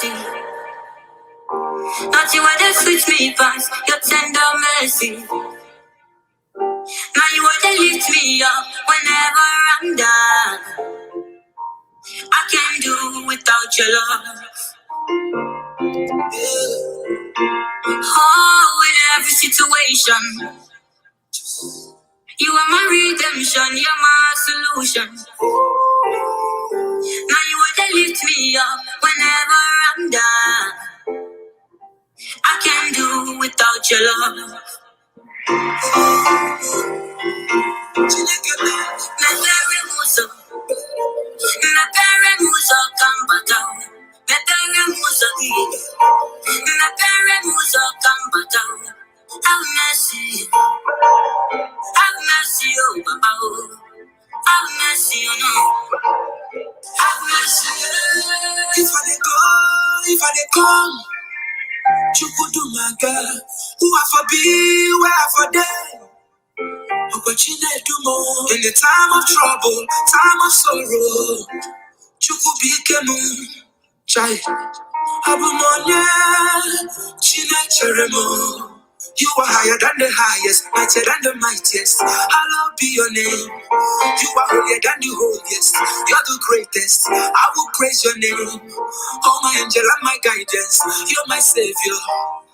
mercy. Nothing where they switch me past your tender mercy. Now you are they lift me up whenever I'm down. I can't do without your love. Oh, in every situation, you are my redemption, you're my solution. Now you are they lift me up whenever I'm down. I can't do without your love. Have mercy, oh Papa, oh. Have mercy, oh no. Have mercy. If I dey come, Chukudu my girl, who I for be, where I for there. Opportunity do more in the time of trouble, time of sorrow. Chukubikemu, chai, abumonya, chinecharemo. You are higher than the highest, mightier than the mightiest. Hallowed be your name. You are holier than the holiest. You're the greatest. I will praise your name. Oh, my angel and my guidance. You're my savior.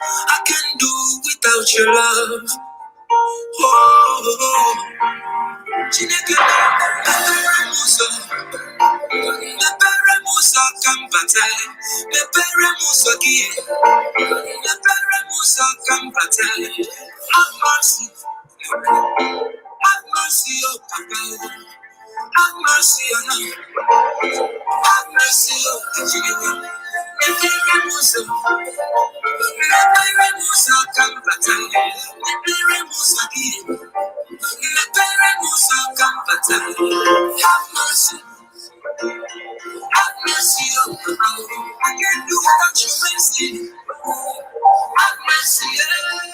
I can't do without your love. Oh, Chineke, Mepere Musa Kambata, Mepere Musa Gie, Mepere Musa Kambata. Have mercy, oh Papa. Have mercy on us. Have mercy, oh Jesus. Mepere Musa, Mepere Musa Kambata, Mepere Musa Gie, Mepere Musa Kambata. Have mercy. Have mercy, oh God. I can't do without your mercy. Have mercy, yeah.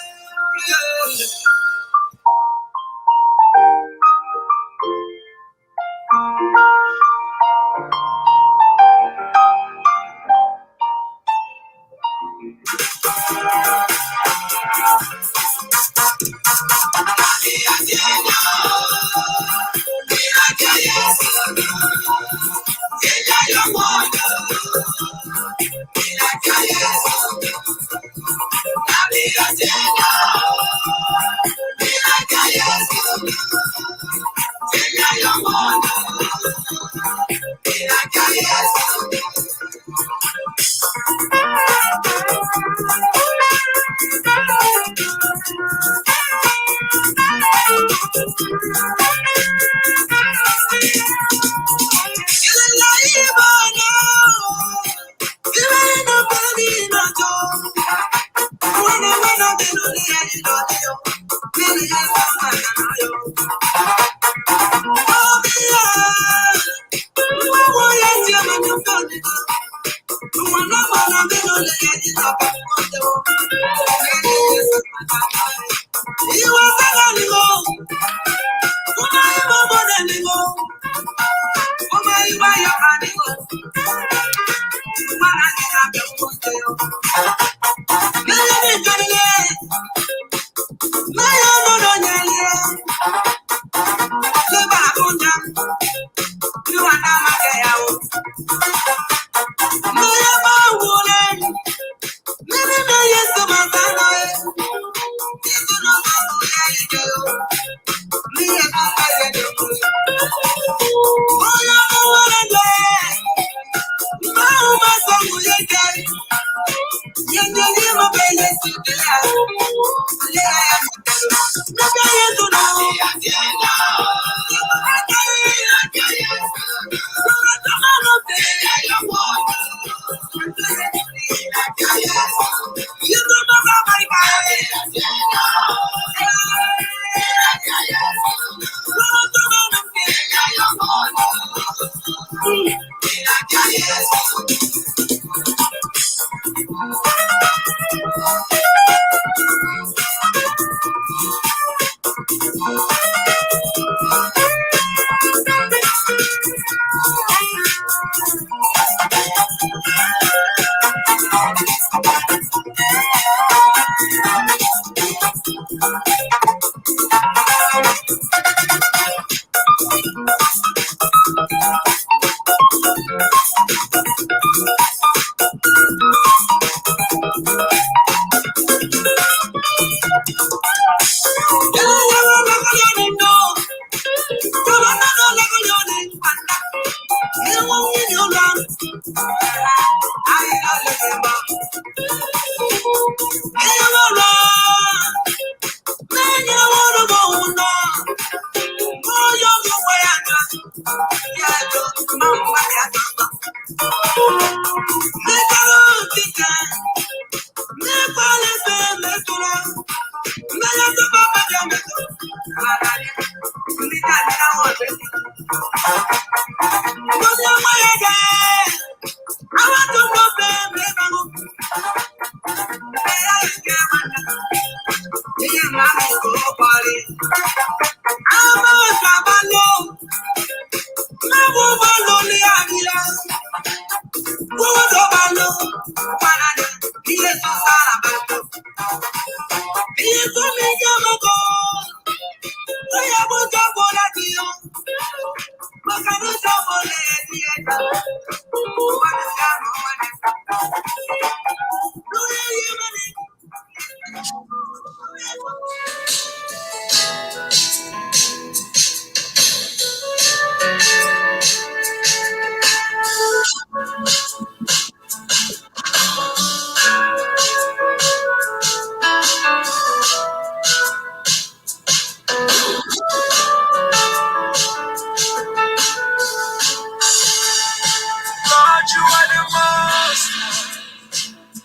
you are the most.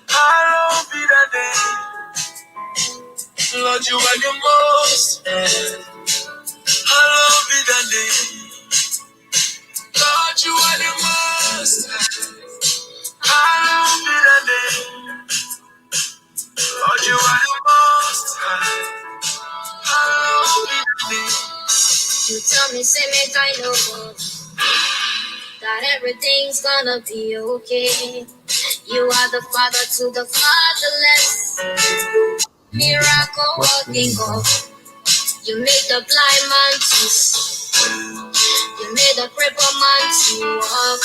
Hallowed be thy name. Lord, you are the most. Hallowed be thy name. Lord, you are the most. Hallowed be thy name. Lord, you are the most. Hallowed be thy name. You tell me, say, make I know that everything's gonna be okay. You are the father to the fatherless, miracle working God. You made the blind man to see, you made the crippled man to walk.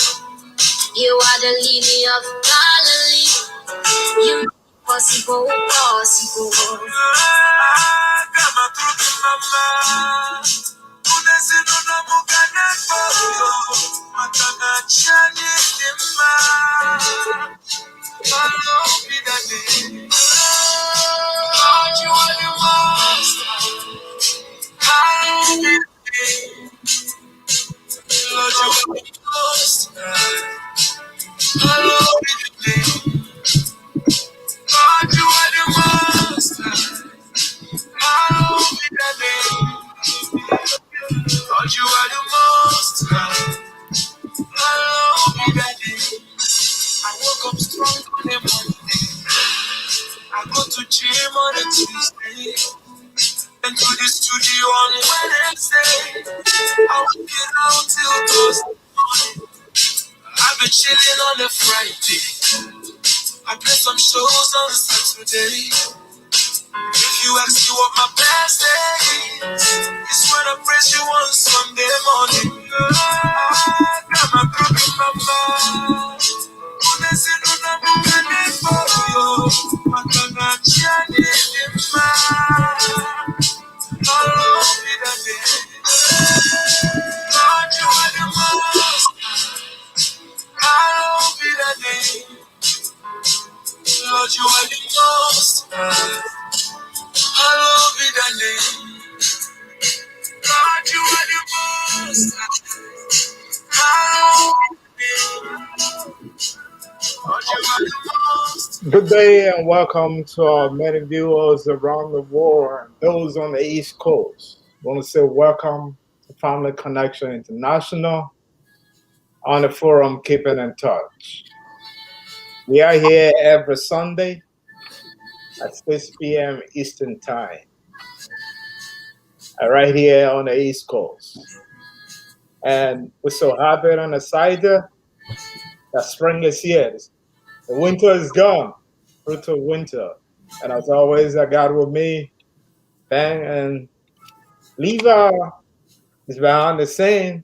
You are the lily of Galilee. You make possible possible. Hallowed be thy name. Lord, you are the most. Hallowed be thy name. Lord, you are the most. Hallowed be thy name. Lord, you are the most. Hallowed be thy name. Lord, you are the most. Hallowed be thy name. I woke up strong on a Monday. I go to gym on a Tuesday. And to the studio on Wednesday. I will get out till Thursday morning. I've been chilling on a Friday. I play some shows on Saturday. If you ask me what my best day is, it's when I praise you on Sunday morning. Got my broken mama. Hallowed be thy name. Lord, you are the most. Hallowed be thy name. Lord, you are the most. Hallowed be thy name. Lord, you are the most. Hallowed be thy name. Lord, you are the most. Good day and welcome to our many viewers around the world and those on the East Coast. I want to say welcome to Family Connection International on the forum Keeping in Touch. We are here every Sunday at 6 p.m. Eastern Time, right here on the East Coast. And we're so happy on the side that spring is here. The winter is gone, brutal winter. And as always, I got with me, Ben and Levi is behind the scene.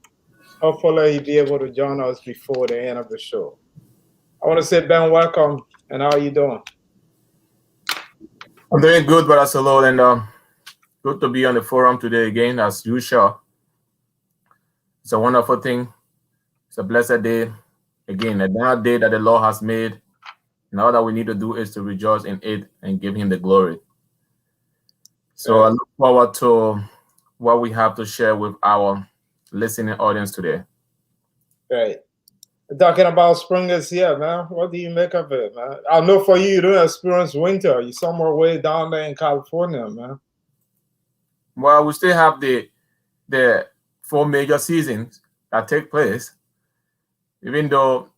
Hopefully he'll be able to join us before the end of the show. I want to say, Ben, welcome, and how are you doing? I'm doing good, Brother Solo, and good to be on the forum today again, as usual. It's a wonderful thing It's a blessed day. Again, another day that the Lord has made. And all that we need to do is to rejoice in it and give Him the glory. So I look forward to what we have to share with our listening audience today. Right. Talking about spring is here, man. What do you make of it, man? I know for you, you don't experience winter. You're somewhere way down there in California, man. Well, we still have the 4 major seasons that take place, even though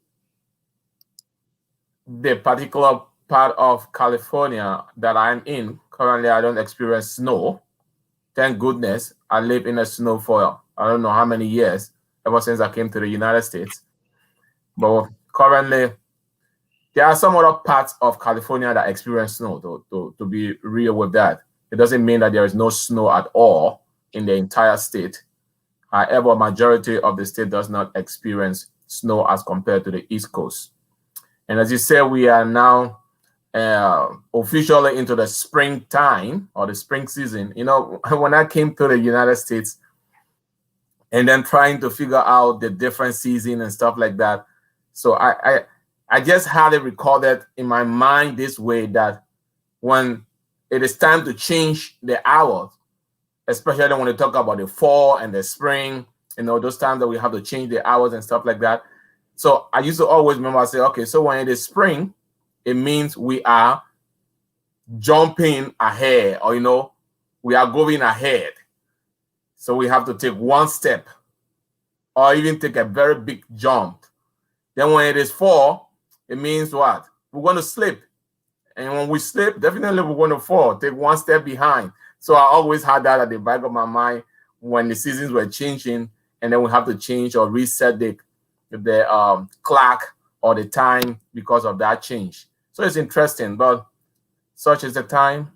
the particular part of California that I'm in currently, I don't experience snow. Thank goodness. I live in the snow for I don't know how many years, ever since I came to the United States. But currently, there are some other parts of California that experience snow. To be real with that, it doesn't mean that there is no snow at all in the entire state. However, majority of the state does not experience snow as compared to the East Coast. And as you said, we are now officially into the springtime or the spring season. You know, when I came to the United States and then trying to figure out the different season and stuff like that, so I just had it recorded in my mind this way, that when it is time to change the hours, especially when we talk about the fall and the spring, you know, those times that we have to change the hours and stuff like that. So I used to always remember, I say, okay, so when it is spring, it means we are jumping ahead, or, you know, we are going ahead. So we have to take one step or even take a very big jump. Then when it is fall, it means what? We're going to slip. And when we slip, definitely we're going to fall, take one step behind. So I always had that at the back of my mind when the seasons were changing, and then we have to change or reset the clock or the time because of that change. So it's interesting, but such is the time,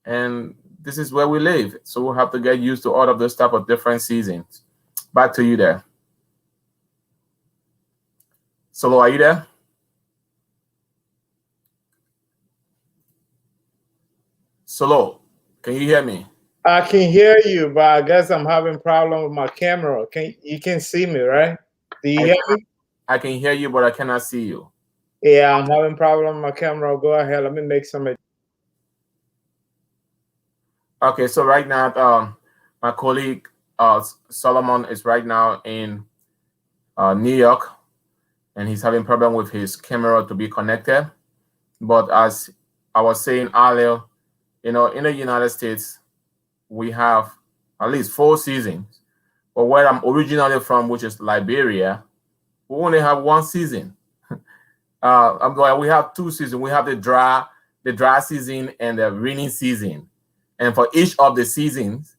and this is where we live. So we'll have to get used to all of those type of different seasons. Back to you there. Solo, are you there? Solo, can you hear me? I can hear you, but I guess I'm having problem with my camera. You can see me, right? Do you hear me? I can hear you, but I cannot see you. Yeah, I'm having problem with my camera. Go ahead. Let me make some. Okay, so right now, my colleague Solomon is right now in New York, and he's having problem with his camera to be connected. But as I was saying earlier, you know, in the United States, we have at least 4 seasons. But where I'm originally from, which is Liberia, we only have 1 season. We have 2 seasons. We have the dry season and the rainy season. And for each of the seasons,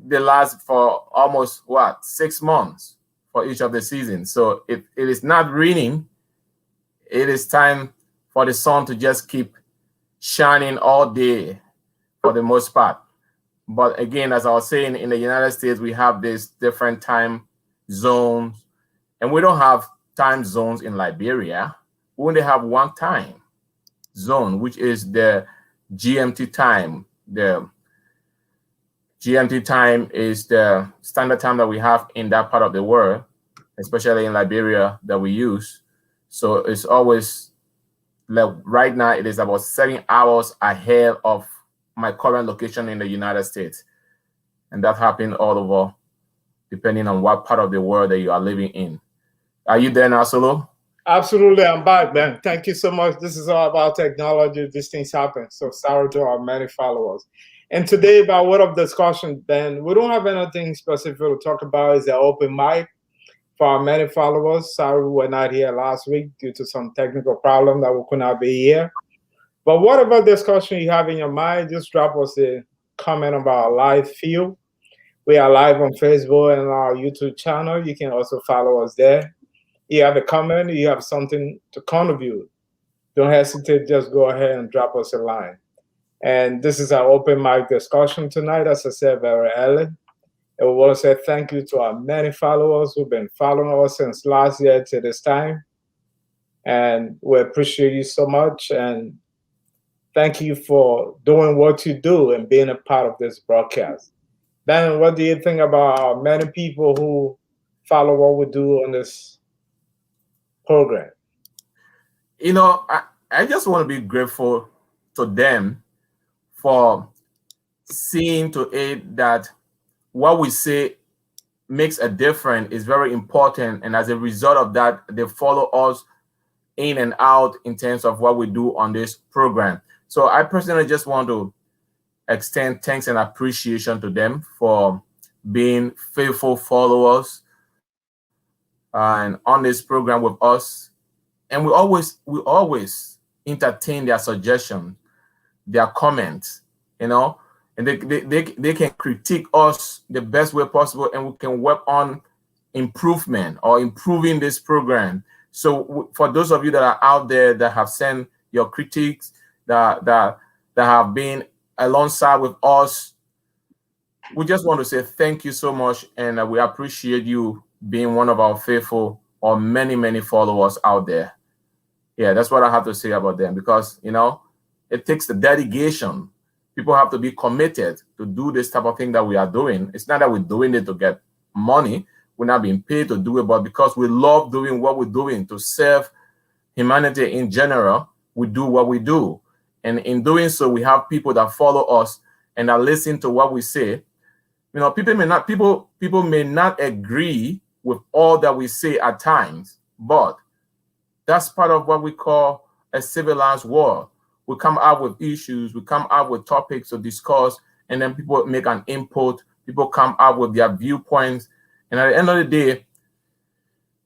they last for almost 6 months for each of the seasons. So if it is not raining, it is time for the sun to just keep shining all day for the most part. But again, as I was saying, in the United States, we have these different time zones, and we don't have time zones in Liberia. We only have 1 time zone, which is the GMT time. The GMT time is the standard time that we have in that part of the world, especially in Liberia, that we use. So it's always, like right now, it is about 7 hours ahead of my current location in the United States. And that happened all over, depending on what part of the world that you are living in. Are you there now, Solo? Absolutely, I'm back, man. Thank you so much. This is all about technology. These things happen. So sorry to our many followers. And today, by word of discussion, Ben, we don't have anything specific to talk about. It's an open mic for our many followers. Sorry we were not here last week due to some technical problem that we could not be here. But whatever discussion you have in your mind, just drop us a comment about our live feed. We are live on Facebook and our YouTube channel. You can also follow us there. You have a comment, you have something to contribute, don't hesitate, just go ahead and drop us a line. And this is our open mic discussion tonight, as I said very early. And we want to say thank you to our many followers who've been following us since last year to this time. And we appreciate you so much. And thank you for doing what you do and being a part of this broadcast. Ben, what do you think about many people who follow what we do on this program? You know, I just want to be grateful to them for seeing to it that what we say makes a difference is very important. And as a result of that, they follow us in and out in terms of what we do on this program. So I personally just want to extend thanks and appreciation to them for being faithful followers and on this program with us. And we always entertain their suggestions, their comments, you know, and they can critique us the best way possible, and we can work on improvement or improving this program. So for those of you that are out there that have sent your critiques, that have been alongside with us, we just want to say thank you so much, and we appreciate you being one of our faithful or many followers out there. Yeah, that's what I have to say about them, because you know it takes the dedication. People have to be committed to do this type of thing that we are doing. It's not that we're doing it to get money. We're not being paid to do it, but because we love doing what we're doing to serve humanity in general, we do what we do. And in doing so, we have people that follow us and that listen to what we say. You know, people may not agree with all that we say at times, but that's part of what we call a civilized world. We come out with issues, we come out with topics to discuss, and then people make an input, people come out with their viewpoints, and at the end of the day,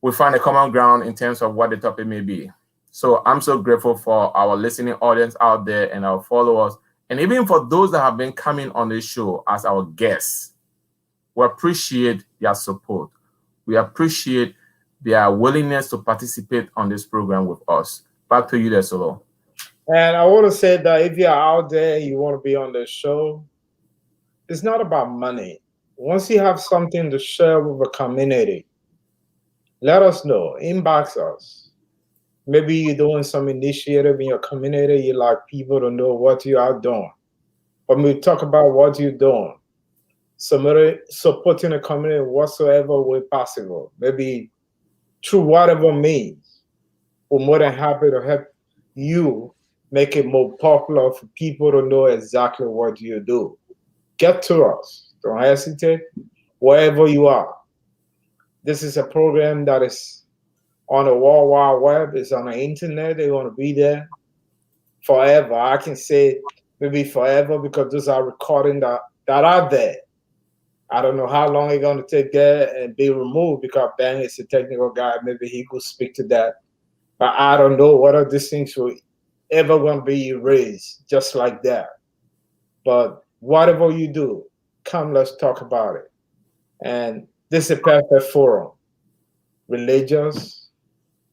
we find a common ground in terms of what the topic may be. So I'm so grateful for our listening audience out there and our followers, and even for those that have been coming on this show as our guests. We appreciate their support. We appreciate their willingness to participate on this program with us. Back to you there, Solo. And I want to say that if you're out there and you want to be on the show, it's not about money. Once you have something to share with the community, let us know. Inbox us. Maybe you're doing some initiative in your community. You like people to know what you are doing. When we talk about what you're doing, somebody supporting the community whatsoever way possible, maybe through whatever means, we're more than happy to help you make it more popular for people to know exactly what you do. Get to us. Don't hesitate. Wherever you are. This is a program that is on the World Wide Web. It's on the internet. They want to be there forever. I can say maybe forever because those are recordings that are there. I don't know how long it's going to take there and be removed because Ben is a technical guy. Maybe he could speak to that. But I don't know whether these things will ever going to be erased just like that. But whatever you do, come, let's talk about it. And this is a perfect forum. Religious,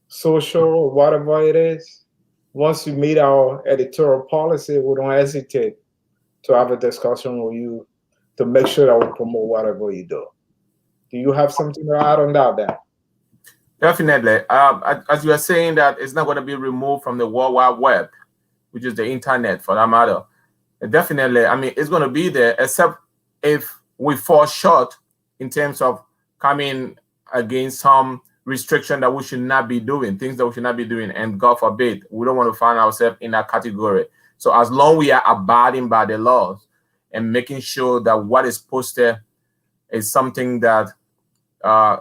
social, whatever it is. Once we meet our editorial policy, we don't hesitate to have a discussion with you to make sure that we promote whatever you do. Do you have something to add on that, Dan? Definitely. As you are saying that it's not going to be removed from the World Wide Web, which is the internet for that matter. Definitely, I mean, it's going to be there, except if we fall short in terms of coming against some restriction that we should not be doing, things that we should not be doing. And God forbid, we don't want to find ourselves in that category. So as long as we are abiding by the laws and making sure that what is posted is something that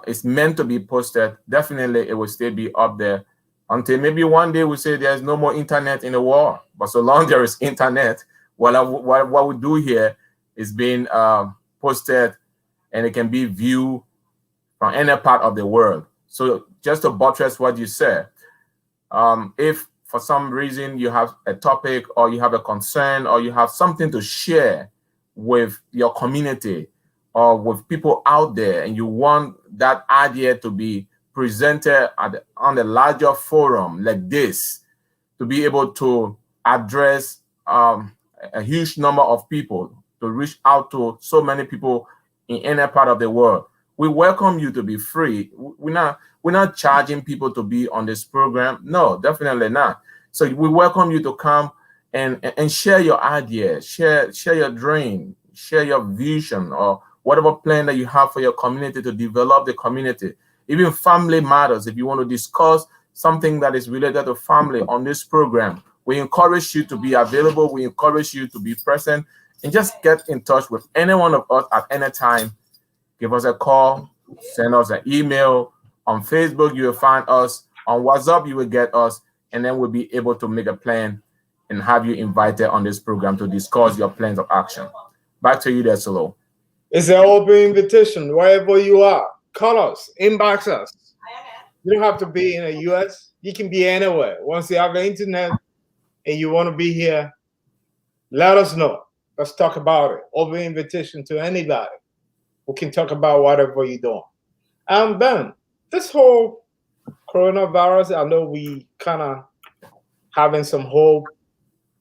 is meant to be posted, definitely it will still be up there until maybe one day we say there's no more internet in the world. But so long there is internet, what we do here is being posted, and it can be viewed from any part of the world. So just to buttress what you said, if for some reason you have a topic or you have a concern or you have something to share with your community or with people out there, and you want that idea to be presented on a larger forum like this, to be able to address a huge number of people, to reach out to so many people in any part of the world, we welcome you to be free. We're not charging people to be on this program. No, definitely not. So we welcome you to come and share your ideas, share your dream, share your vision, or whatever plan that you have for your community to develop the community. even family matters. If you want to discuss something that is related to family on this program, we encourage you to be available. We encourage you to be present and just get in touch with any one of us at any time. Give us a call, send us an email. On Facebook, you will find us. On WhatsApp, you will get us, and then we'll be able to make a plan and have you invited on this program to discuss your plans of action. Back to you there, Solo. It's an open invitation. Wherever you are, call us, inbox us. You don't have to be in the US. You can be anywhere. Once you have the internet and you want to be here, let us know. Let's talk about it. Open invitation to anybody. We can talk about whatever you're doing. Ben, this whole coronavirus, I know we kind of having some hope.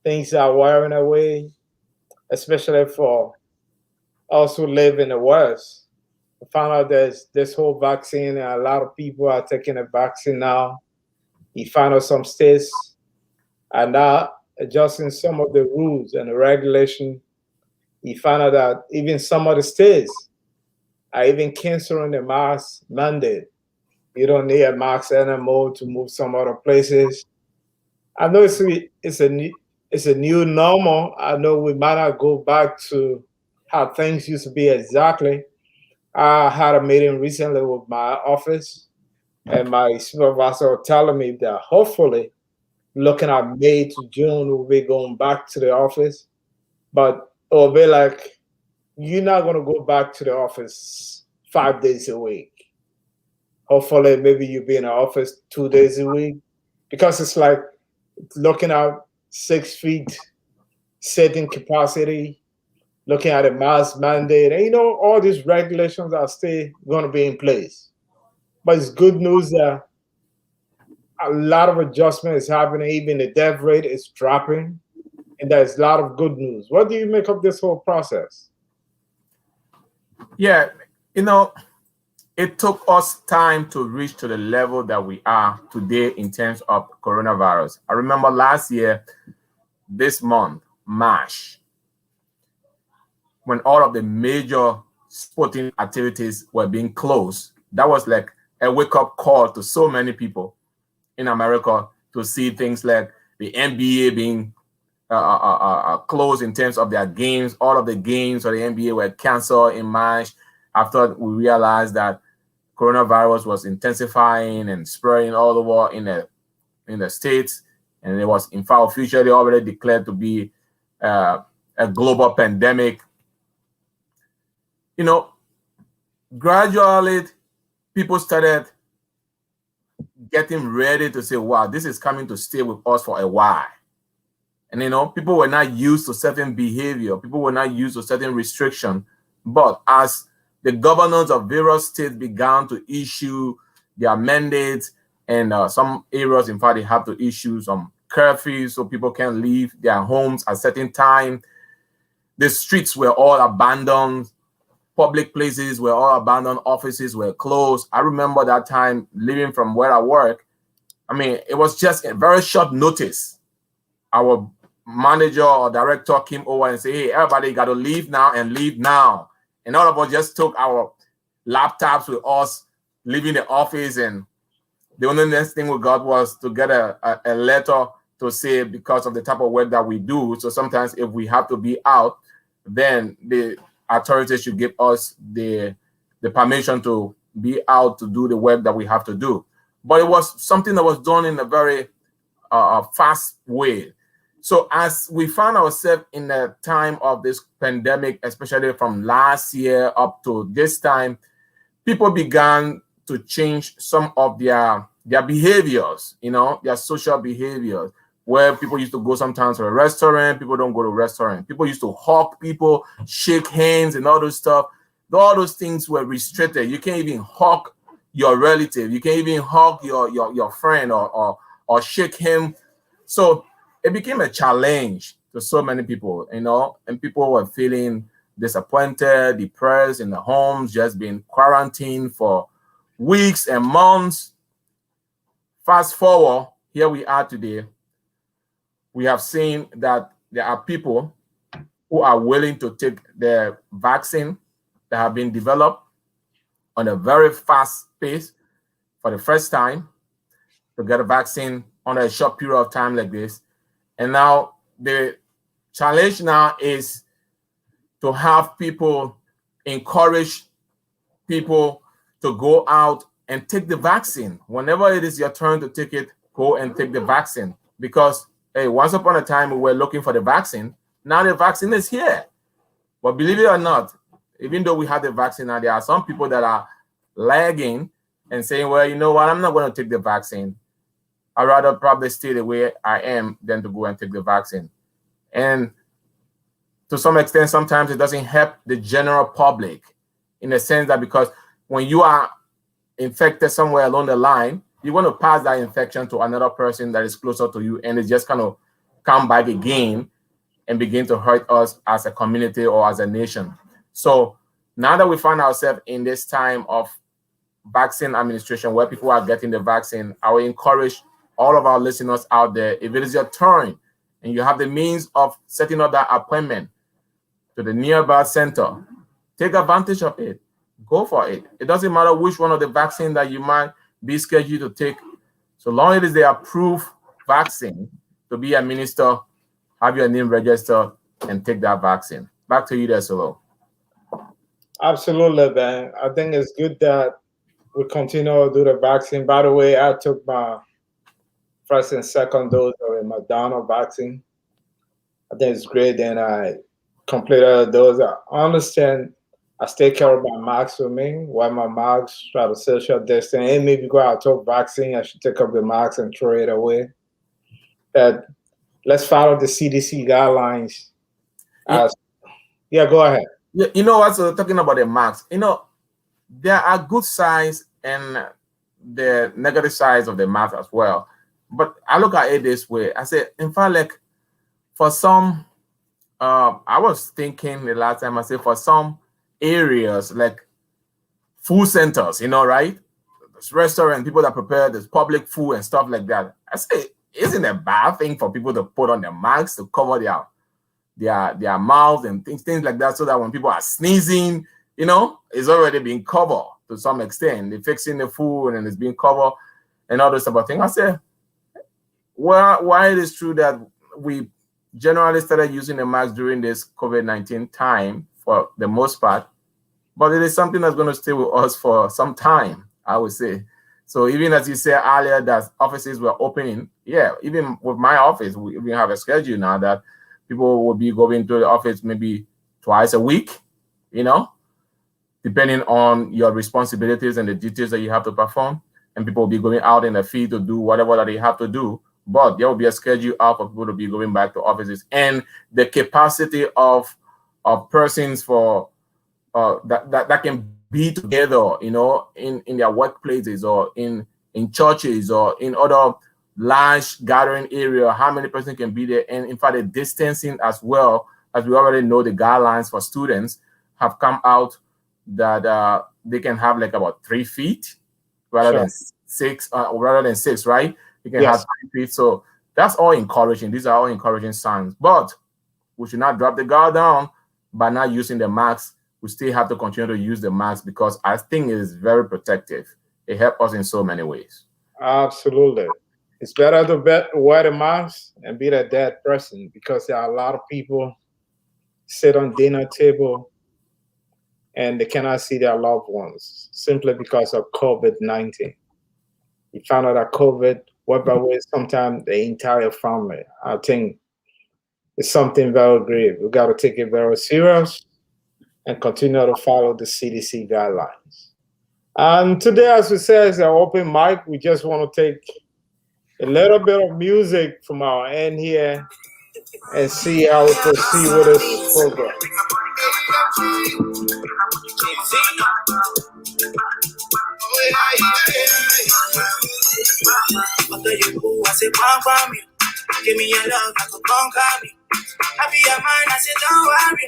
Things are wearing away, especially for us who live in the West. I found out there's this whole vaccine, and a lot of people are taking a vaccine now. You find out some states are now adjusting some of the rules and the regulation. You find out that even some of the states are even canceling the mask mandate. You don't need a mask anymore to move some other places. I know it's a new normal. I know we might not go back to how things used to be exactly. I had a meeting recently with my office, and my supervisor telling me that hopefully, looking at May to June, we'll be going back to the office. But it'll be like, you're not going to go back to the office 5 days a week. Hopefully, maybe you'll be in the office 2 days a week, because it's like looking at 6 feet sitting capacity, looking at a mask mandate, and all these regulations are still going to be in place. But it's good news that a lot of adjustment is happening. Even the death rate is dropping, and there's a lot of good news. What do you make of this whole process? Yeah, it took us time to reach to the level that we are today in terms of coronavirus. I remember last year, this month, March, when all of the major sporting activities were being closed, that was like a wake-up call to so many people in America to see things like the NBA being closed in terms of their games. All of the games for the NBA were canceled in March after we realized that coronavirus was intensifying and spreading all over in the States. And it was, in fact, officially already declared to be a global pandemic. Gradually, people started getting ready to say, wow, this is coming to stay with us for a while. And, people were not used to certain behavior. People were not used to certain restriction. But as the governors of various states began to issue their mandates, and some areas, in fact, they have to issue some curfews so people can leave their homes at a certain time. The streets were all abandoned. Public places were all abandoned. Offices were closed. I remember that time living from where I work. I mean, it was just a very short notice. Our manager or director came over and said, hey, everybody got to leave now and leave now. And all of us just took our laptops with us, leaving the office. And the only next thing we got was to get a letter to say, because of the type of work that we do. So sometimes if we have to be out, then the authorities should give us the permission to be out to do the work that we have to do. But it was something that was done in a very fast way. So as we found ourselves in the time of this pandemic, especially from last year up to this time, people began to change some of their behaviors, their social behaviors, where people used to go sometimes to a restaurant. People don't go to a restaurant. People used to hug people, shake hands, and all those stuff. All those things were restricted. You can't even hug your relative. You can't even hug your friend or shake him. So it became a challenge to so many people, and people were feeling disappointed, depressed in the homes, just being quarantined for weeks and months. Fast forward, here we are today. We have seen that there are people who are willing to take the vaccine that have been developed on a very fast pace. for the first time to get a vaccine under a short period of time like this. And now the challenge now is to have people encourage people to go out and take the vaccine. Whenever it is your turn to take it, go and take the vaccine. Because, hey, once upon a time, we were looking for the vaccine. Now the vaccine is here. But believe it or not, even though we have the vaccine now, there are some people that are lagging and saying, well, you know what, I'm not going to take the vaccine. I'd rather probably stay the way I am than to go and take the vaccine. And to some extent, sometimes it doesn't help the general public in the sense that because when you are infected somewhere along the line, you're going to pass that infection to another person that is closer to you, and it's just kind of come back again and begin to hurt us as a community or as a nation. So now that we find ourselves in this time of vaccine administration where people are getting the vaccine, I will encourage all of our listeners out there, if it is your turn and you have the means of setting up that appointment to the nearby center, take advantage of it. Go for it. It doesn't matter which one of the vaccine that you might be scheduled to take. So long as it is the approved vaccine to be administered, have your name registered and take that vaccine. Back to you there, Solo. Absolutely, man. I think it's good that we continue to do the vaccine. By the way, I took my first and second dose of the Moderna vaccine. I think it's great. And I completed those. I understand I still carry my mask with me, wear my mask, try to social distance. And maybe go out to vaccine, I should take up the mask and throw it away. That let's follow the CDC guidelines. Yeah, go ahead. You know what? So talking about the mask, you know, there are good sides and the negative sides of the mask as well. But I look at it this way. I said, in fact, like for some, I was thinking the last time, I said for some areas like food centers, you know, right? There's restaurant, people that prepare this public food and stuff like that. I say, isn't it a bad thing for people to put on their masks to cover their mouths and things like that, so that when people are sneezing, you know, it's already being covered to some extent. They're fixing the food and it's being covered and all this type of thing. I say, well, why it is true that we generally started using the mask during this COVID-19 time for the most part, but it is something that's going to stay with us for some time, I would say. So even as you said earlier that offices were opening, yeah, even with my office, we have a schedule now that people will be going to the office maybe twice a week, you know, depending on your responsibilities and the duties that you have to perform. And people will be going out in the field to do whatever that they have to do. But there will be a schedule out for people to be going back to offices. And the capacity of persons for that can be together, you know, in their workplaces or in churches or in other large gathering area, how many persons can be there. And in fact, the distancing as well, as we already know, the guidelines for students have come out that they can have like about 3 feet rather than 6, right? You can have 3 feet. So that's all encouraging. These are all encouraging signs. But we should not drop the guard down by not using the mask. We still have to continue to use the mask because I think it is very protective. It helps us in so many ways. Absolutely. It's better to wear the mask and be that dead person, because there are a lot of people sit on dinner table and they cannot see their loved ones simply because of COVID-19. You found out that COVID wiped away sometimes the entire family. I think it's something very grave. We got to take it very serious and continue to follow the CDC guidelines. And today, as we said, is an open mic. We just want to take a little bit of music from our end here and see how we proceed with this program. Give me your love, I could conquer me. I be your man, I say don't worry.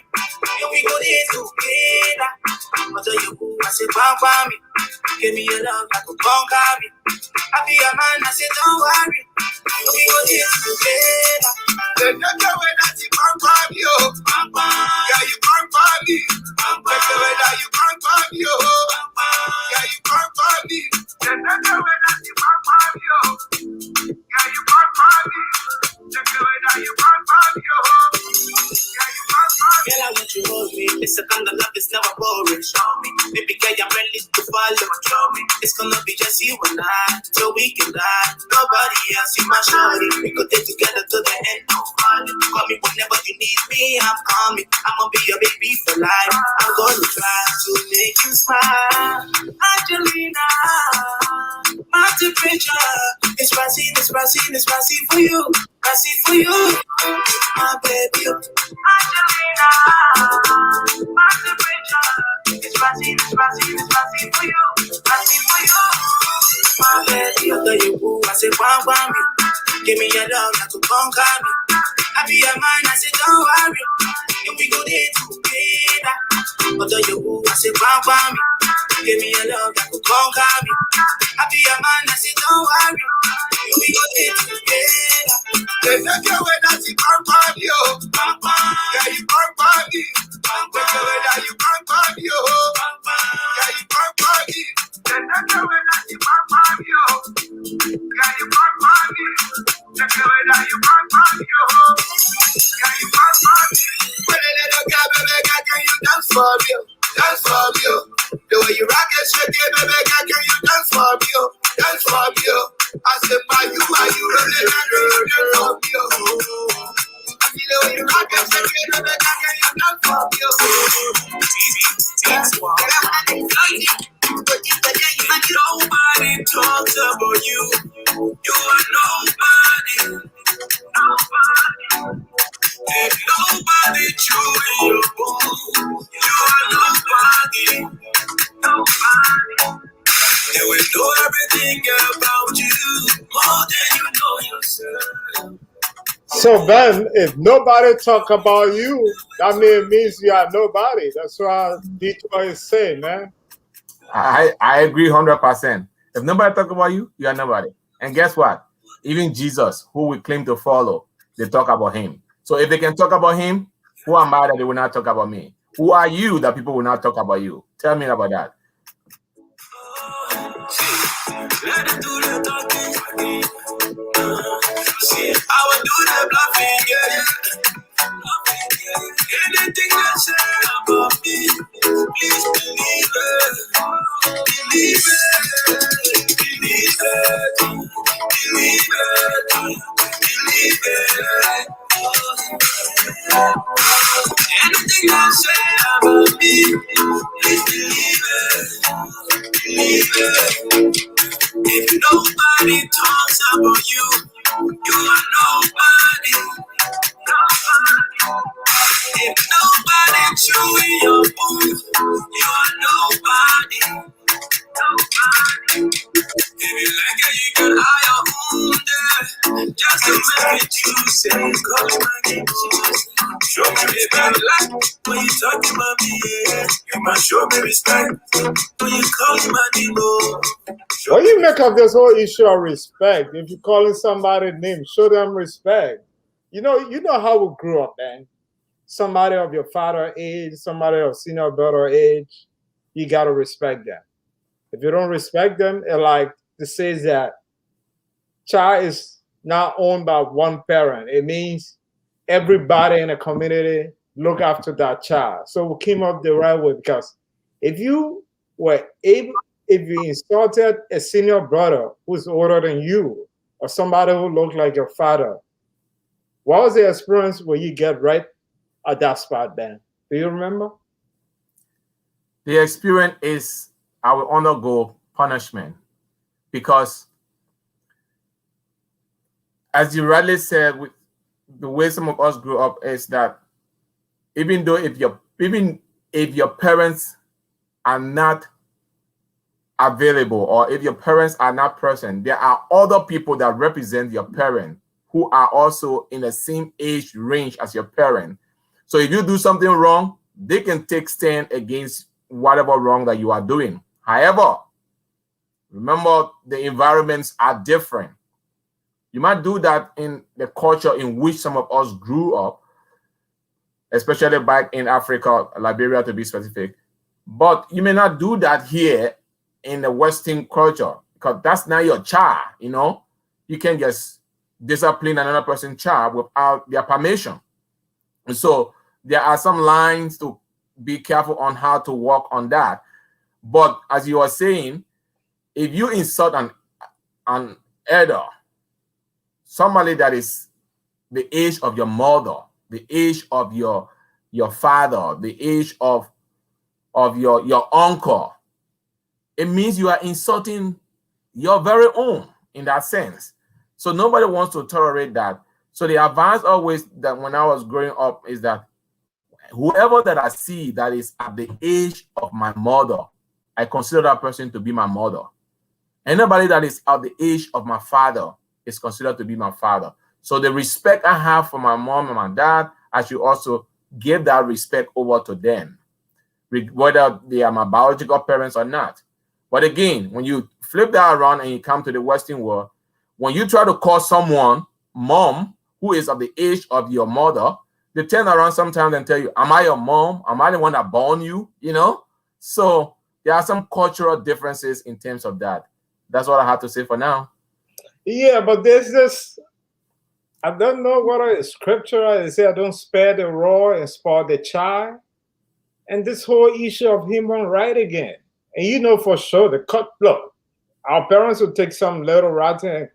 You we go there together. But you go, I say conquer me. Give me your love, I could conquer me. I be your man, I say don't worry. You we go there together. There's no way that you conquer me, oh. Yeah, you conquer me. There's no way that you conquer me, oh. Yeah, you conquer me. There's no way just you and I, so we can die. Nobody else in my shorty. We could stay together to the end of life. Call me whenever you need me, I'm coming. I'ma be your baby for life. I'm gonna try to make you smile, Angelina. My temperature is rising, it's rising, it's rising for you, rising for you, my baby. Angelina, my temperature is rising, it's rising, it's rising for you, rising for you, my baby. I tell you who I say, one me. Give me your love, not to conquer me. I be your man, I say, don't worry. And we go there together. I tell you who I say, one me. Give me your love, not to conquer me. I be your man, I say, don't worry. And we go there together. There's a girl when I see conquer you. Yeah, you conquer me. There's a way that you conquer you. Yeah, you conquer me. There's a girl when I see conquer you. Yeah, you conquer me. There's a way that you conquer you. Yeah, you conquer me. When a little girl, baby, girl, can you dance for me? Dance for me. The way you rock and shake it, baby, girl, can you dance for me? Dance for me. I said, by you, really dance for me? I feel the way you rock and shake it, baby, girl, can you dance for me? Nobody talks about you. You are nobody. Nobody. If nobody chewing your bone, you are nobody. Nobody. They will know everything about you more than you know yourself. So Ben, if nobody talk about you, that means you are nobody. That's what Detroit is saying, man. I agree 100%. If nobody talk about you, you are nobody. And guess what? Even Jesus, who we claim to follow, they talk about him. So if they can talk about him, who am I that they will not talk about me? Who are you that people will not talk about you? Tell me about that. I will do the bluffing, yeah. Anything they say about me, please believe it. Believe it. Believe it. Believe it. Believe it. Anything they say about me, please believe it. Believe it. If nobody talks about you, you are nobody. Nobody. If nobody chewing your bone, you are nobody. Nobody. If you like it, you can hire your own day. Just to make it juicy. Cause my game is show me if you like when you talk about me, yeah. You must show me respect when you call my name. What do you make of this whole issue of respect? If you're calling somebody name, show them respect. You know how we grew up, man. Somebody of your father age, somebody of senior brother age, you gotta respect them. If you don't respect them, it like it says that child is not owned by one parent. It means everybody in the community look after that child. So we came up the right way, because if you insulted a senior brother who's older than you, or somebody who looked like your father, what was the experience where you get right at that spot, Ben? Do you remember? The experience is I will undergo punishment, because as you rightly said, with the way some of us grew up is that even if your parents are not available, or if your parents are not present, there are other people that represent your parent who are also in the same age range as your parent. So if you do something wrong, they can take stand against whatever wrong that you are doing. However, remember, the environments are different. You might do that in the culture in which some of us grew up, especially back in Africa, Liberia to be specific. But you may not do that here in the Western culture, because that's not your child, you know. You can just discipline another person's child without their permission. And so there are some lines to be careful on how to work on that. But as you are saying, if you insult an elder, somebody that is the age of your mother, the age of your father, the age of your uncle, it means you are insulting your very own in that sense. So nobody wants to tolerate that. So the advice always that when I was growing up is that whoever that I see that is at the age of my mother, I consider that person to be my mother. Anybody that is at the age of my father is considered to be my father. So the respect I have for my mom and my dad, I should also give that respect over to them, whether they are my biological parents or not. But again, when you flip that around and you come to the Western world, when you try to call someone mom who is of the age of your mother, they turn around sometimes and tell you, am I your mom? Am I the one that born you? You know? So there are some cultural differences in terms of that. That's what I have to say for now. Yeah, but there's this, I don't know what is scripture. They say, I don't spare the rod and spoil the child. And this whole issue of human right again. And you know for sure, look, our parents would take some little rat and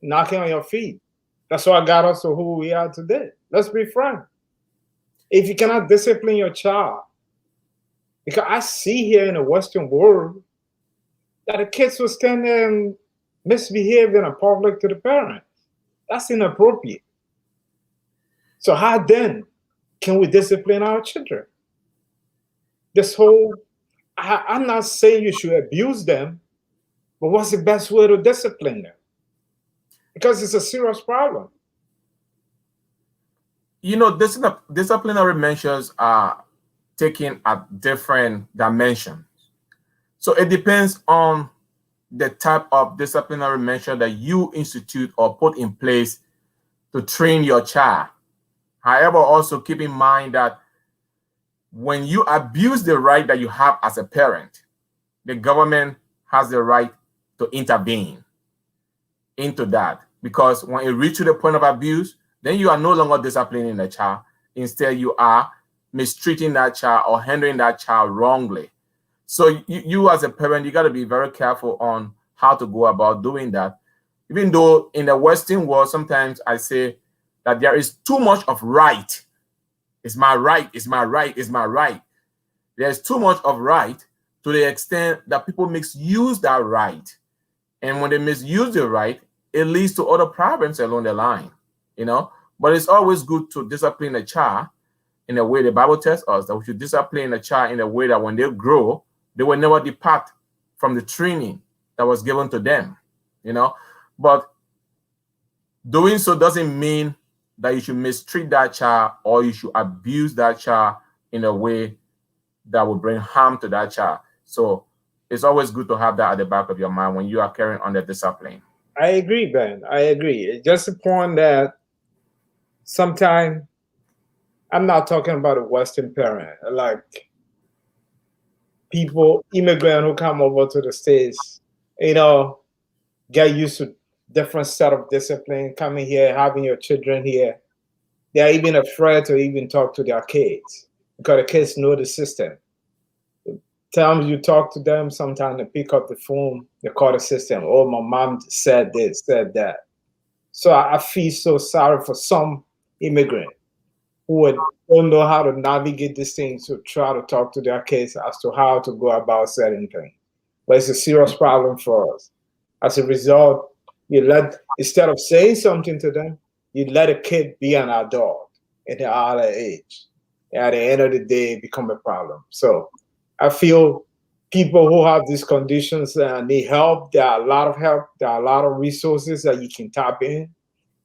knock it on your feet. That's what got us to who we are today. Let's be frank. If you cannot discipline your child, because I see here in the Western world that the kids will stand there and misbehave in a public to the parents. That's inappropriate. So how then can we discipline our children? This whole, I'm not saying you should abuse them, but what's the best way to discipline them? Because it's a serious problem. You know, disciplinary measures are taken at different dimensions. So it depends on the type of disciplinary measure that you institute or put in place to train your child. However, also keep in mind that when you abuse the right that you have as a parent, the government has the right to intervene into that. Because when it reaches the point of abuse, then you are no longer disciplining the child. Instead, you are mistreating that child or handling that child wrongly. So you as a parent, you got to be very careful on how to go about doing that. Even though in the Western world, sometimes I say that there is too much of right. It's my right, it's my right, it's my right. There's too much of right to the extent that people misuse that right. And when they misuse the right, it leads to other problems along the line, you know. But it's always good to discipline a child in a way the Bible tells us that we should discipline a child in a way that when they grow, they will never depart from the training that was given to them, you know. But doing so doesn't mean that you should mistreat that child or you should abuse that child in a way that will bring harm to that child. So it's always good to have that at the back of your mind when you are carrying on the discipline. I agree, Ben. I agree. It's just a point that sometimes I'm not talking about a Western parent, like people, immigrants who come over to the States, you know, get used to different set of discipline, coming here, having your children here. They're even afraid to even talk to their kids because the kids know the system. Times you talk to them, sometimes they pick up the phone, they call the system. Oh, my mom said this, said that. So I feel so sorry for some immigrant who don't know how to navigate these things to try to talk to their kids as to how to go about certain things. But it's a serious problem for us. As a result, instead of saying something to them, you let a kid be an adult at the early age. And at the end of the day, it becomes a problem. So I feel people who have these conditions need help. There are a lot of help. There are a lot of resources that you can tap in.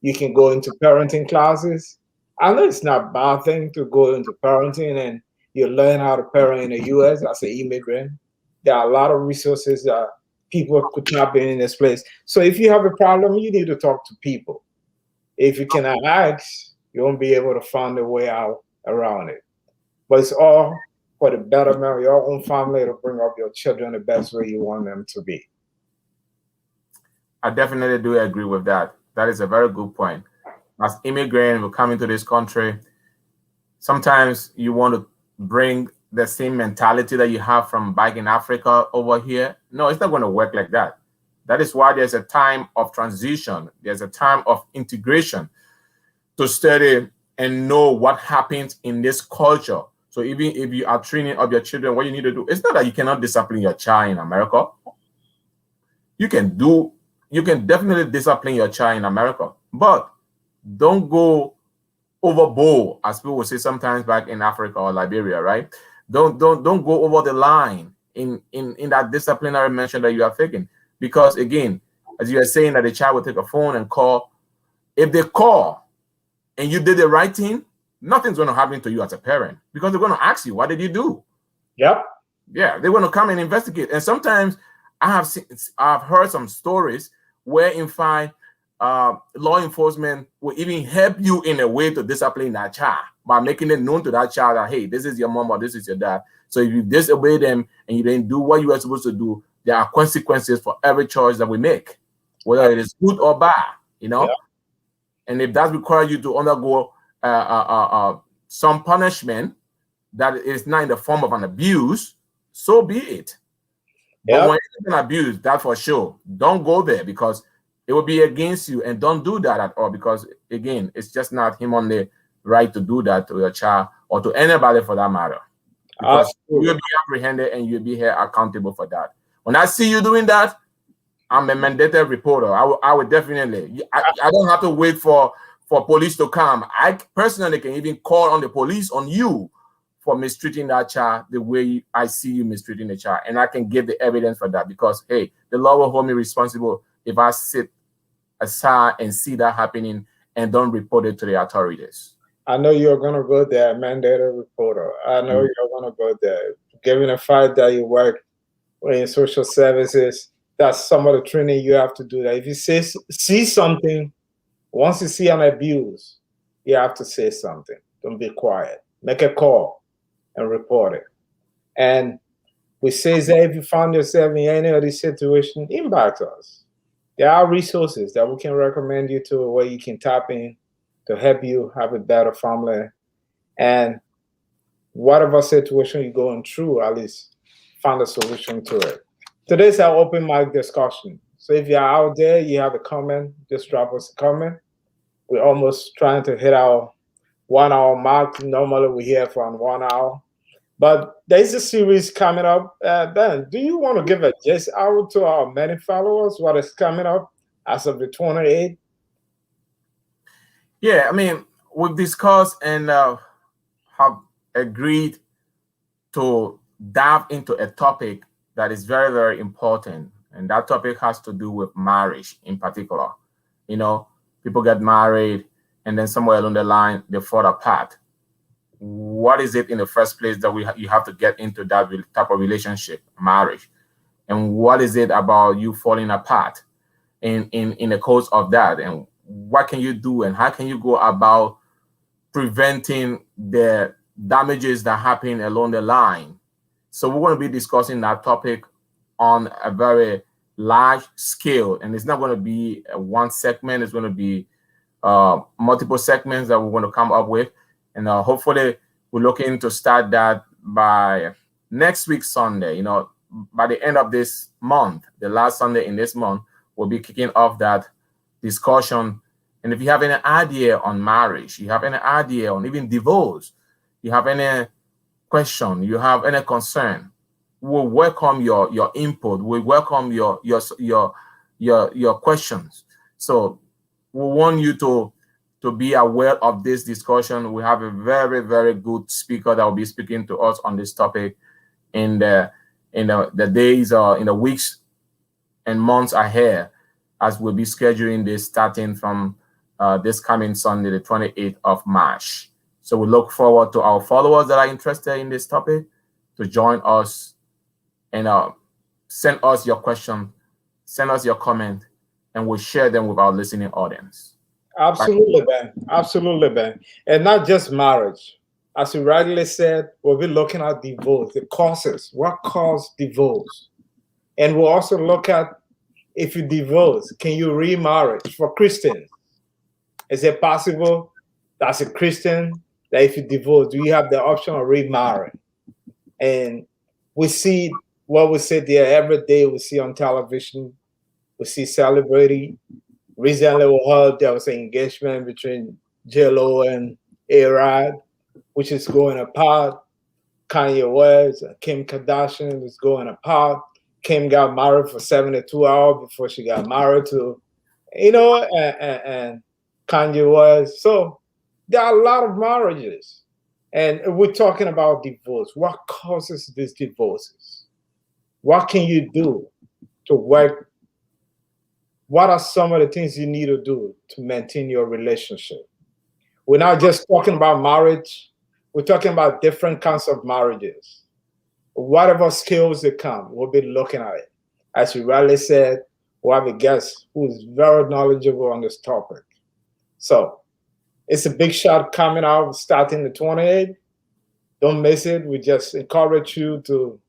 You can go into parenting classes. I know it's not a bad thing to go into parenting and you learn how to parent in the U.S. as an immigrant. There are a lot of resources that people could tap in this place. So if you have a problem, you need to talk to people. If you cannot ask, you won't be able to find a way out around it. But it's all for the betterment of your own family to bring up your children the best way you want them to be. I definitely do agree with that. That is a very good point. As immigrants who come into this country, sometimes you want to bring the same mentality that you have from back in Africa over here. No, it's not going to work like that. That is why there's a time of transition. There's a time of integration to study and know what happens in this culture. So even if you are training up your children, what you need to do, it's not that you cannot discipline your child in America. You can definitely discipline your child in America, but don't go overboard, as people will say sometimes back in Africa or Liberia, right? Don't go over the line in that disciplinary measure that you are taking. Because again, as you are saying that the child will take a phone and call. If they call and you did the right thing, nothing's going to happen to you as a parent, because they're going to ask you, what did you do? Yep. Yeah, they're going to come and investigate. And sometimes I've heard some stories where, in fact, law enforcement will even help you in a way to discipline that child by making it known to that child that, hey, this is your mom or this is your dad. So if you disobey them and you didn't do what you were supposed to do, there are consequences for every choice that we make, whether it is good or bad, you know. Yeah. And if that requires you to undergo some punishment that is not in the form of an abuse, so be it. But when it's an abuse, that for sure, don't go there, because it will be against you, and don't do that at all, because again, it's just not humanly right to do that to your child or to anybody for that matter. Because you'll be apprehended and you'll be held accountable for that. When I see you doing that, I'm a mandated reporter. I would definitely. I don't have to wait for police to come. I personally can even call on the police on you for mistreating that child the way I see you mistreating the child, and I can give the evidence for that, because hey, the law will hold me responsible if I sit aside and see that happening and don't report it to the authorities. I know you're going to go there, mandated reporter. I know you're going to go there. Given the fact that you work in social services, that's some of the training you have to do. That if you see something, once you see an abuse, you have to say something. Don't be quiet. Make a call and report it. And we say that if you find yourself in any of these situations, inbox us. There are resources that we can recommend you to where you can tap in to help you have a better family. And whatever situation you're going through, at least find a solution to it. Today's our open mic discussion. So if you're out there, you have a comment, just drop us a comment. We're almost trying to hit our 1 hour mark. Normally we're here for 1 hour. But there's a series coming up. Ben, do you want to give a just out to our many followers what is coming up as of the 28th? Yeah, I mean, we've discussed and have agreed to dive into a topic that is very, very important. And that topic has to do with marriage in particular. You know, people get married and then somewhere along the line, they fall apart. What is it in the first place that you have to get into that type of relationship, marriage? And what is it about you falling apart in the course of that? And what can you do and how can you go about preventing the damages that happen along the line? So we're going to be discussing that topic on a very large scale, and it's not going to be one segment. It's going to be multiple segments that we're going to come up with, and hopefully we're looking to start that by next week Sunday. You know, by the end of this month, the last Sunday in this month, we'll be kicking off that discussion. And if you have any idea on marriage, you have any idea on even divorce, you have any question, you have any concern, we'll welcome your input. We welcome your questions. So we want you to be aware of this discussion. We have a very, very good speaker that will be speaking to us on this topic in the days or in the weeks and months ahead, as we'll be scheduling this starting from this coming Sunday, the 28th of March. So we look forward to our followers that are interested in this topic to join us and send us your question, send us your comment, and we'll share them with our listening audience. Absolutely, Ben. Absolutely, Ben. And not just marriage. As you rightly said, we'll be looking at divorce, the causes, what caused divorce. And we'll also look at, if you divorce, can you remarry? For Christians, is it possible as a Christian that if you divorce, do you have the option of remarrying? And we see what we see there every day. We see on television. We see celebrity. Recently, we heard there was an engagement between J-Lo and A-Rod, which is going apart. Kanye West, Kim Kardashian is going apart. Kim got married for 72 hours before she got married to, and Kanye West. So there are a lot of marriages. And we're talking about divorce. What causes these divorces? What can you do to work? What are some of the things you need to do to maintain your relationship? We're not just talking about marriage. We're talking about different kinds of marriages. Whatever skills they come, we'll be looking at it. As you rightly said, we have a guest who is very knowledgeable on this topic. So it's a big shot coming out starting the 28th. Don't miss it. We just encourage you to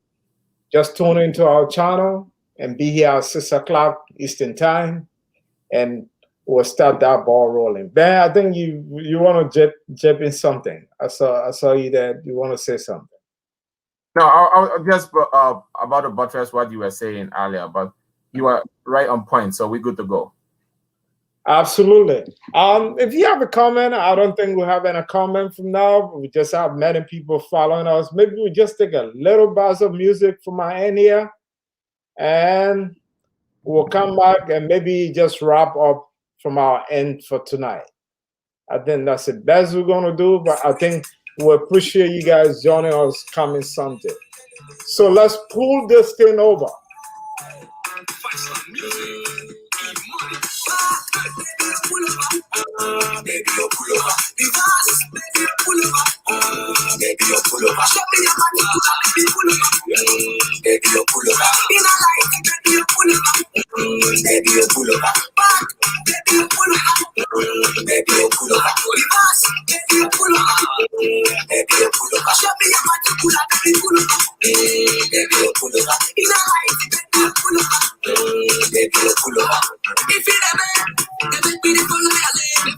just tune into our channel and be here at 6 o'clock Eastern Time, and we'll start that ball rolling. Ben, I think you want to jump in something. I saw you that you want to say something. No, I'll just about the buttress what you were saying earlier, but you are right on point, so we're good to go. Absolutely. If you have a comment, I don't think we have any comment from now. We just have many people following us. Maybe we just take a little buzz of music from my end here, and we'll come back and maybe just wrap up from our end for tonight. I think that's the best we're going to do, but I think we appreciate you guys joining us coming Sunday. So let's pull this thing over. Baby, you pull over. Reverse, baby, you pull over. Baby, you pull over. Show me your money, baby, pull over. Baby, you pull over. In a life, baby, you pull over. Baby, you pull over. Back, baby, you pull over. Baby, you pull over. Reverse, baby, you pull over. Baby, you pull over. Show me your money, baby, pull over. Baby, you pull over. In a life, baby, you pull over. Baby, you pull over. If you never, then baby, you pull over. I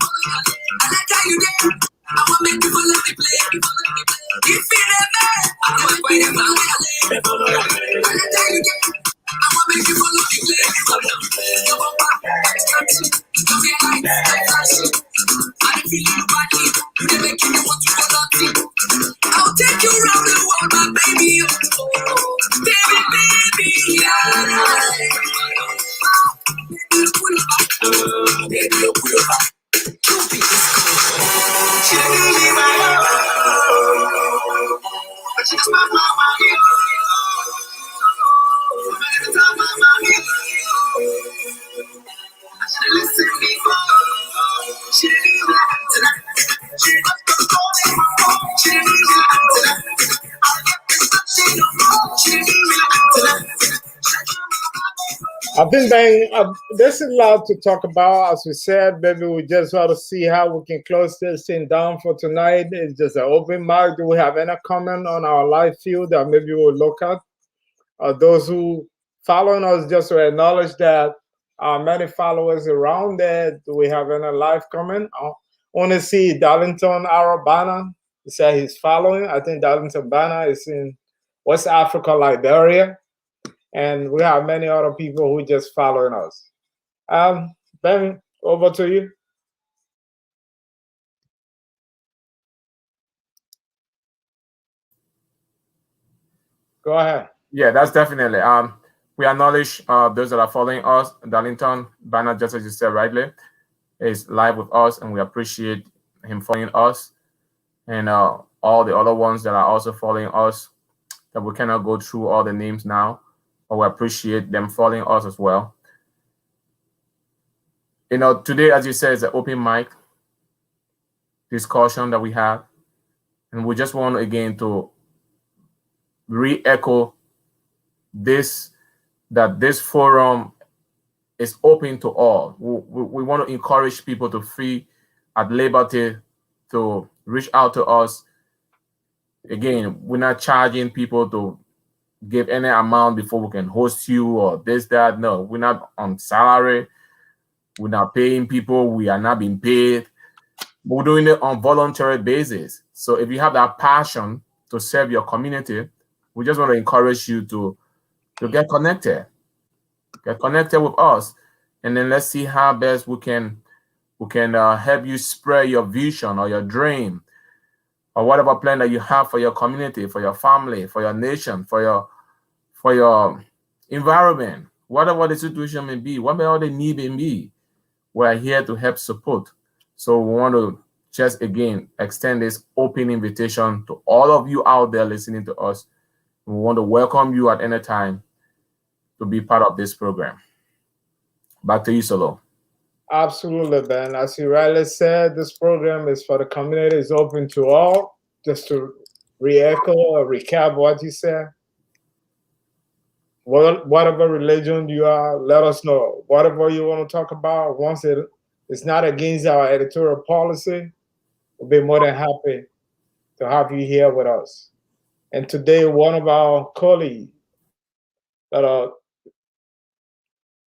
like how you did. I want make you follow the play. If you never, I want make you follow the play. I like how you did. I want make you follow the play. You want back, you feel like flashy. I don't feel you body. You never make me want to go naughty. I'll take you around the world, my baby. Baby, yeah. Baby, you pull up. Baby, you pull up. She didn't leave my love, but she just my mama. Every time my mommy, I should have listened before. She didn't leave that tonight. She didn't call my phone. She didn't leave that tonight. I'll get this up, she don't know. She didn't leave that tonight. I think there's a lot to talk about. As we said, maybe we just want to see how we can close this thing down for tonight. It's just an open mic. Do we have any comment on our live feed that maybe we'll look at? Those who following us, just to acknowledge that many followers around there. Do we have any live comment? I want to see Darlington Arabana. He said he's following. I think Darlington Bana is in West Africa, Liberia. And we have many other people who just following us. Ben, over to you. Go ahead. Yeah, that's definitely. We acknowledge those that are following us. Darlington Banner, just as you said rightly, is live with us, and we appreciate him following us. And all the other ones that are also following us, that we cannot go through all the names now. But we appreciate them following us as well. Today, as you said, is an open mic discussion that we have. And we just want, again, to re-echo this, that this forum is open to all. We want to encourage people to feel at liberty to reach out to us. Again, we're not charging people to give any amount before we can host you or this, that. No, we're not on salary. We're not paying people. We are not being paid. We're doing it on voluntary basis. So if you have that passion to serve your community, we just want to encourage you to get connected. Get connected with us, and then let's see how best we can help you spread your vision or your dream or whatever plan that you have for your community, for your family, for your nation, for your environment, whatever the situation may be, whatever the need may be. We're here to help support. So we want to just again extend this open invitation to all of you out there listening to us. We want to welcome you at any time to be part of this program. Back to you, Solo. Absolutely, Ben. As you rightly said, this program is for the community. It's open to all. Just to re-echo or recap what you said. Whatever religion you are, let us know. Whatever you want to talk about, once it's not against our editorial policy, we'll be more than happy to have you here with us. And today, one of our colleagues,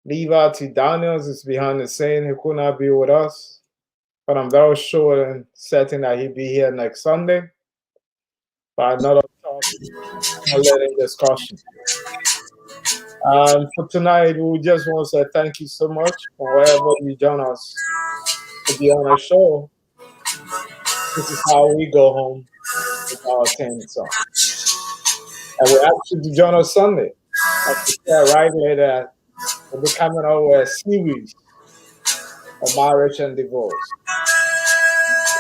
Levi T. Daniels, is behind the scene. He could not be with us, but I'm very sure and certain that he'll be here next Sunday for another talk and learning discussion. For tonight, we just want to say thank you so much for wherever you join us to be on our show. This is how we go home with our theme song. And we ask you to join us Sunday. Like we said right here, that we'll be coming out with a series of marriage and divorce.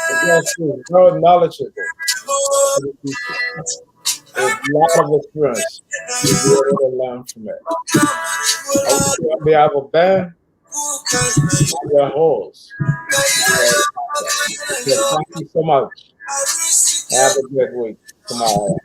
The guest is very knowledgeable. With a lot of experience. You'll be able to learn from it. I wish you on behalf of Ben, your host. Thank you so much. Have a good week tomorrow.